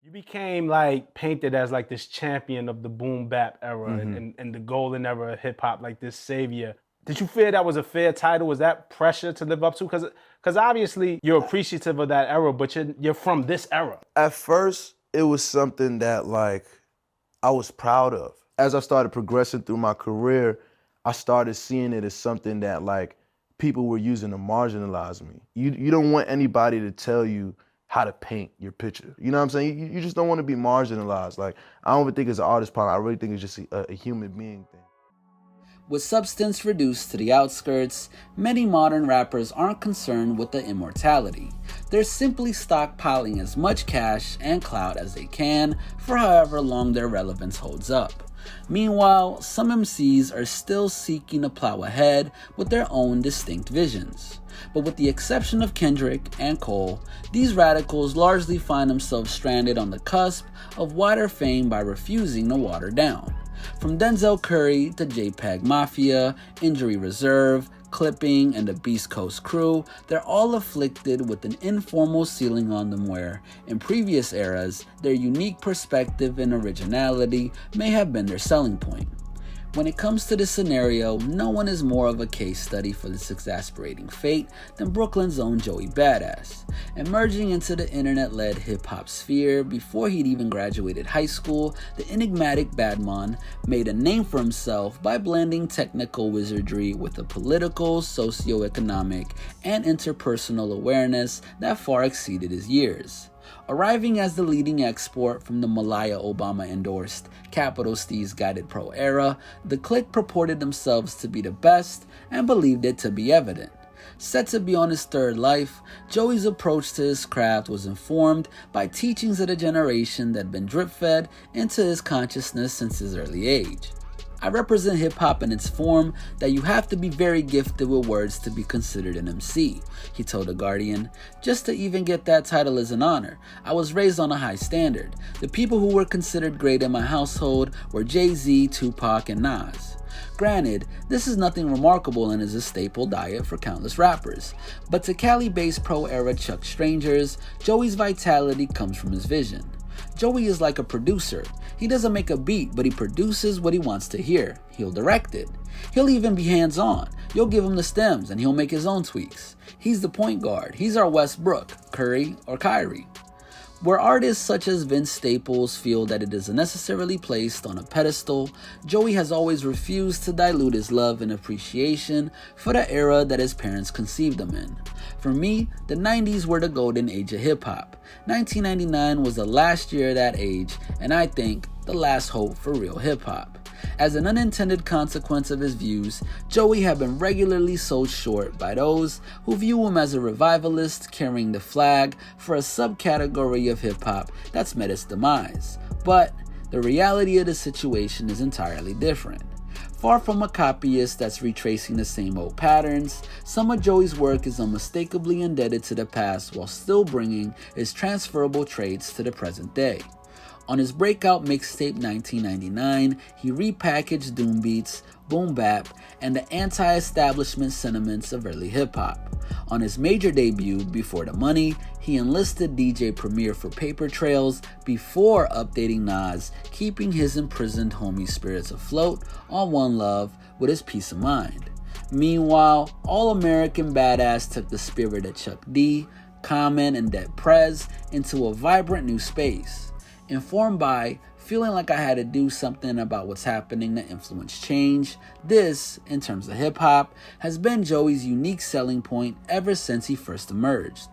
You became like painted as like this champion of the boom bap era and the golden era of hip hop, like this savior. Did you feel that was a fair title? Was that pressure to live up to? Because obviously you're appreciative of that era, but you're from this era. At first, it was something that like I was proud of. As I started progressing through my career, I started seeing it as something that like people were using to marginalize me. You don't want anybody to tell you how to paint your picture. You know what I'm saying? You just don't want to be marginalized. Like, I don't even think it's an artist problem. I really think it's just a human being thing. With substance reduced to the outskirts, many modern rappers aren't concerned with the immortality. They're simply stockpiling as much cash and clout as they can for however long their relevance holds up. Meanwhile, some MCs are still seeking to plow ahead with their own distinct visions. But with the exception of Kendrick and Cole, these radicals largely find themselves stranded on the cusp of wider fame by refusing to water down. From Denzel Curry to JPEGMafia, Injury Reserve, Clipping, and the Beast Coast crew, they're all afflicted with an informal ceiling on them where, in previous eras, their unique perspective and originality may have been their selling point. When it comes to this scenario, no one is more of a case study for this exasperating fate than Brooklyn's own Joey Badass. Emerging into the internet-led hip-hop sphere before he'd even graduated high school, the enigmatic Badman made a name for himself by blending technical wizardry with a political, socio-economic, and interpersonal awareness that far exceeded his years. Arriving as the leading export from the Malaya Obama-endorsed Capital Steez Guided Pro era, the clique purported themselves to be the best and believed it to be evident. Set to be on his third life, Joey's approach to his craft was informed by teachings of the generation that had been drip-fed into his consciousness since his early age. I represent hip-hop in its form that you have to be very gifted with words to be considered an MC, he told The Guardian. Just to even get that title is an honor. I was raised on a high standard. The people who were considered great in my household were Jay-Z, Tupac, and Nas. Granted, this is nothing remarkable and is a staple diet for countless rappers, but to Cali-based pro-era Chuck strangers, Joey's vitality comes from his vision. Joey is like a producer. He doesn't make a beat, but he produces what he wants to hear. He'll direct it. He'll even be hands-on. You'll give him the stems and he'll make his own tweaks. He's the point guard. He's our Westbrook, Curry, or Kyrie. Where artists such as Vince Staples feel that it is unnecessarily placed on a pedestal, Joey has always refused to dilute his love and appreciation for the era that his parents conceived him in. For me, the 90s were the golden age of hip-hop. 1999 was the last year of that age, and I think the last hope for real hip-hop. As an unintended consequence of his views, Joey had been regularly sold short by those who view him as a revivalist carrying the flag for a subcategory of hip-hop that's met its demise. But the reality of the situation is entirely different. Far from a copyist that's retracing the same old patterns, some of Joey's work is unmistakably indebted to the past while still bringing its transferable traits to the present day. On his breakout mixtape 1999, he repackaged doom beats, boom bap, and the anti-establishment sentiments of early hip-hop. On his major debut, Before the Money, he enlisted DJ Premier for Paper Trails before updating Nas, keeping his imprisoned homie spirits afloat on One Love with his peace of mind. Meanwhile, All-American Badass took the spirit of Chuck D, Common, and Dead Prez into a vibrant new space. Informed by feeling like I had to do something about what's happening to influence change, this, in terms of hip-hop, has been Joey's unique selling point ever since he first emerged.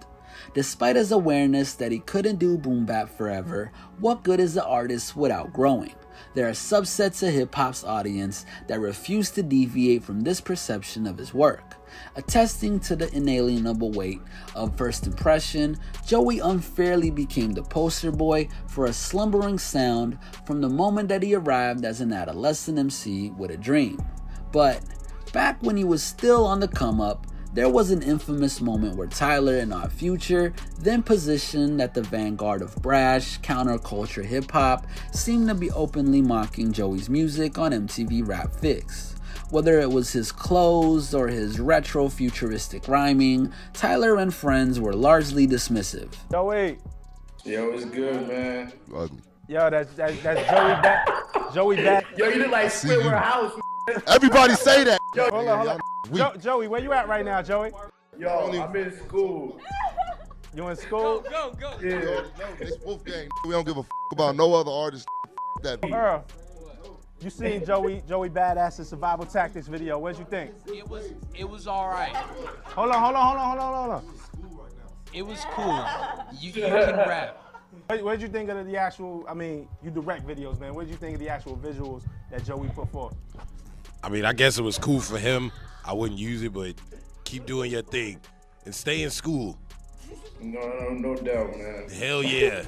Despite his awareness that he couldn't do boom bap forever, what good is the artist without growing? There are subsets of hip-hop's audience that refuse to deviate from this perception of his work. Attesting to the inalienable weight of first impression, Joey unfairly became the poster boy for a slumbering sound from the moment that he arrived as an adolescent MC with a dream. But back when he was still on the come-up, there was an infamous moment where Tyler and Odd Future, then positioned at the vanguard of brash, counterculture hip-hop, seemed to be openly mocking Joey's music on MTV Rap Fix. Whether it was his clothes or his retro-futuristic rhyming, Tyler and friends were largely dismissive. Joey, Yo, it's good, man. Ugly. Yo, that's Joey back. Joey back. Yo, you look like Squidward House. Everybody say that. Yo, Hold on. Joey, where you at right now, Joey? yo, I'm in school. You in school? Go. Yeah. No, it's Wolfgang. We don't give a about no other artist that. Earl, you seen Joey Badass's survival tactics video. What'd you think? It was all right. Hold on. It was cool. You can rap. What'd you think of the actual, you direct videos, man. What'd you think of the actual visuals that Joey put forth? I mean, I guess it was cool for him. I wouldn't use it, but keep doing your thing and stay in school. No doubt, man. Hell yeah.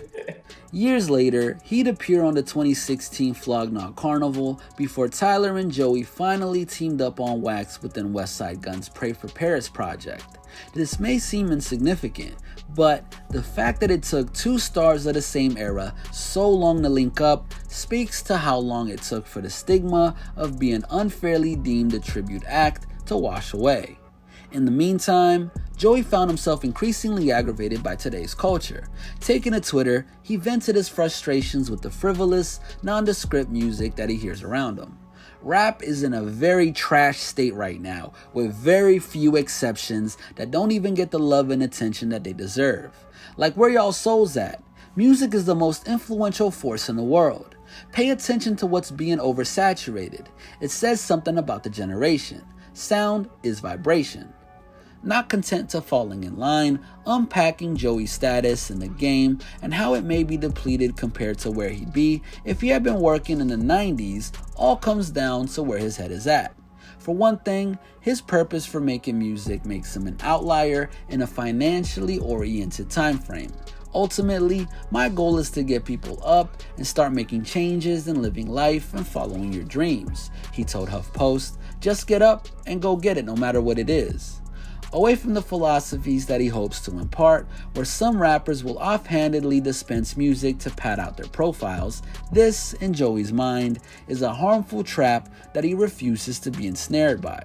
Years later, he'd appear on the 2016 Flognaw Carnival before Tyler and Joey finally teamed up on wax within Westside Gunn's Pray for Paris project. This may seem insignificant, but the fact that it took two stars of the same era so long to link up speaks to how long it took for the stigma of being unfairly deemed a tribute act to wash away. In the meantime, Joey found himself increasingly aggravated by today's culture. Taking to Twitter, he vented his frustrations with the frivolous, nondescript music that he hears around him. Rap is in a very trash state right now, with very few exceptions that don't even get the love and attention that they deserve. Like, where y'all souls at? Music is the most influential force in the world. Pay attention to what's being oversaturated. It says something about the generation. Sound is vibration. Not content to falling in line, unpacking Joey's status in the game and how it may be depleted compared to where he'd be if he had been working in the 90s, all comes down to where his head is at. For one thing, his purpose for making music makes him an outlier in a financially oriented time frame. Ultimately, my goal is to get people up and start making changes and living life and following your dreams, he told HuffPost. Just get up and go get it no matter what it is. Away from the philosophies that he hopes to impart, where some rappers will offhandedly dispense music to pad out their profiles, this, in Joey's mind, is a harmful trap that he refuses to be ensnared by.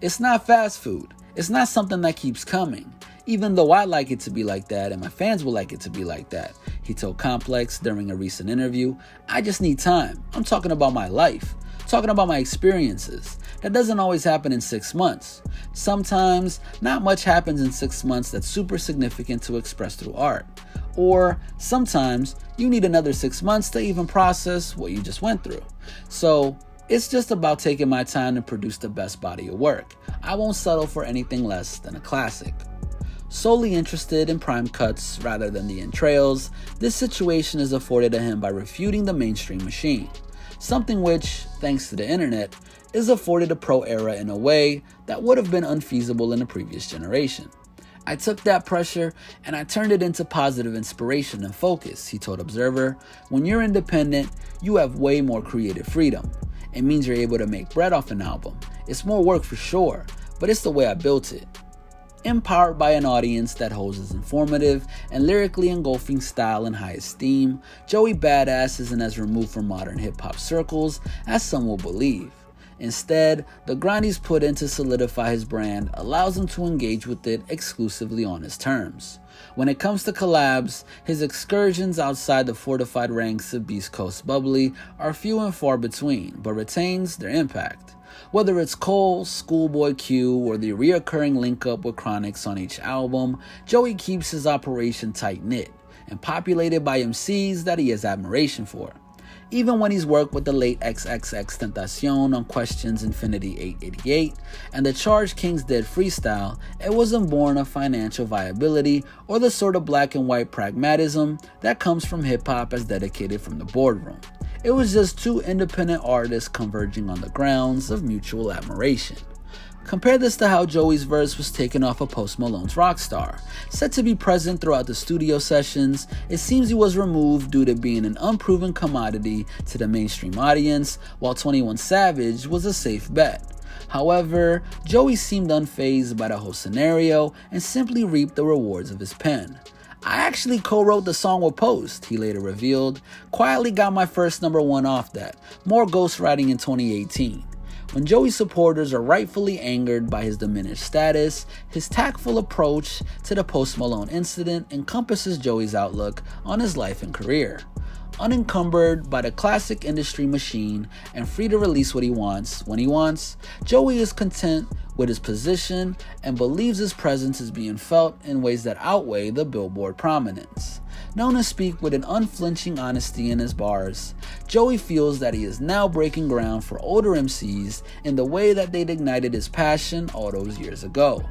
It's not fast food. It's not something that keeps coming. Even though I like it to be like that and my fans will like it to be like that, he told Complex during a recent interview. I just need time. I'm talking about my life. Talking about my experiences. That doesn't always happen in 6 months. Sometimes, not much happens in 6 months that's super significant to express through art. Or sometimes, you need another 6 months to even process what you just went through. So, it's just about taking my time to produce the best body of work. I won't settle for anything less than a classic. Solely interested in prime cuts rather than the entrails, this situation is afforded to him by refuting the mainstream machine. Something which, thanks to the internet, is afforded a pro era in a way that would have been unfeasible in the previous generation. I took that pressure and I turned it into positive inspiration and focus, he told Observer. When you're independent, you have way more creative freedom. It means you're able to make bread off an album. It's more work for sure, but it's the way I built it. Empowered by an audience that holds his informative and lyrically engulfing style in high esteem, Joey Badass isn't as removed from modern hip-hop circles as some will believe. Instead, the grind he's put in to solidify his brand allows him to engage with it exclusively on his terms. When it comes to collabs, his excursions outside the fortified ranks of Beast Coast Bubbly are few and far between, but retains their impact. Whether it's Cole, Schoolboy Q, or the reoccurring link-up with Onyx on each album, Joey keeps his operation tight-knit and populated by MCs that he has admiration for. Even when he's worked with the late XXXTentacion on Questions Infinity 888 and the Charged King's Dead freestyle, it wasn't born of financial viability or the sort of black and white pragmatism that comes from hip-hop as dedicated from the boardroom. It was just two independent artists converging on the grounds of mutual admiration. Compare this to how Joey's verse was taken off of Post Malone's Rockstar. Said to be present throughout the studio sessions, it seems he was removed due to being an unproven commodity to the mainstream audience, while 21 Savage was a safe bet. However, Joey seemed unfazed by the whole scenario and simply reaped the rewards of his pen. I actually co-wrote the song with Post, he later revealed. Quietly got my first #1 off that. More ghostwriting in 2018. When Joey's supporters are rightfully angered by his diminished status, his tactful approach to the Post Malone incident encompasses Joey's outlook on his life and career. Unencumbered by the classic industry machine and free to release what he wants when he wants, Joey is content with his position and believes his presence is being felt in ways that outweigh the Billboard prominence. Known to speak with an unflinching honesty in his bars, Joey feels that he is now breaking ground for older MCs in the way that they'd ignited his passion all those years ago.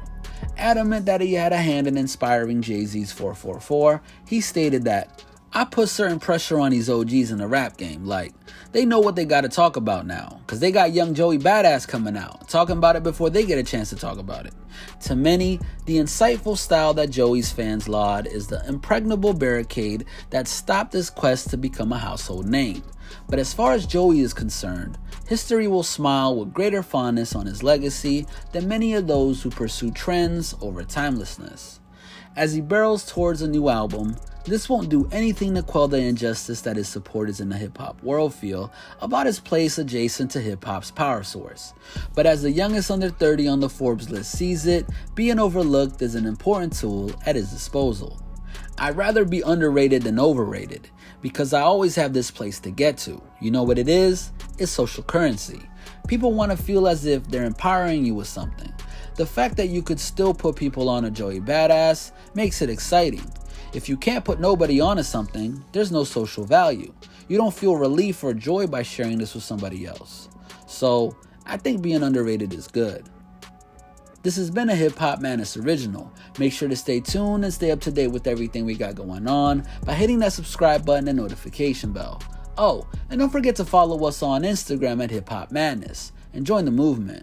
Adamant that he had a hand in inspiring Jay-Z's 444, he stated that, "I put certain pressure on these OGs in the rap game, like, they know what they gotta talk about now, cause they got young Joey Badass coming out, talking about it before they get a chance to talk about it." To many, the insightful style that Joey's fans laud is the impregnable barricade that stopped his quest to become a household name. But as far as Joey is concerned, history will smile with greater fondness on his legacy than many of those who pursue trends over timelessness. As he barrels towards a new album, this won't do anything to quell the injustice that his supporters in the hip-hop world feel about his place adjacent to hip-hop's power source. But as the youngest under 30 on the Forbes list sees it, being overlooked is an important tool at his disposal. I'd rather be underrated than overrated, because I always have this place to get to. You know what it is? It's social currency. People want to feel as if they're empowering you with something. The fact that you could still put people on a Joey Badass makes it exciting. If you can't put nobody onto something, there's no social value. You don't feel relief or joy by sharing this with somebody else. So, I think being underrated is good. This has been a HipHopMadness original. Make sure to stay tuned and stay up to date with everything we got going on by hitting that subscribe button and notification bell. Oh, and don't forget to follow us on Instagram at HipHopMadness and join the movement.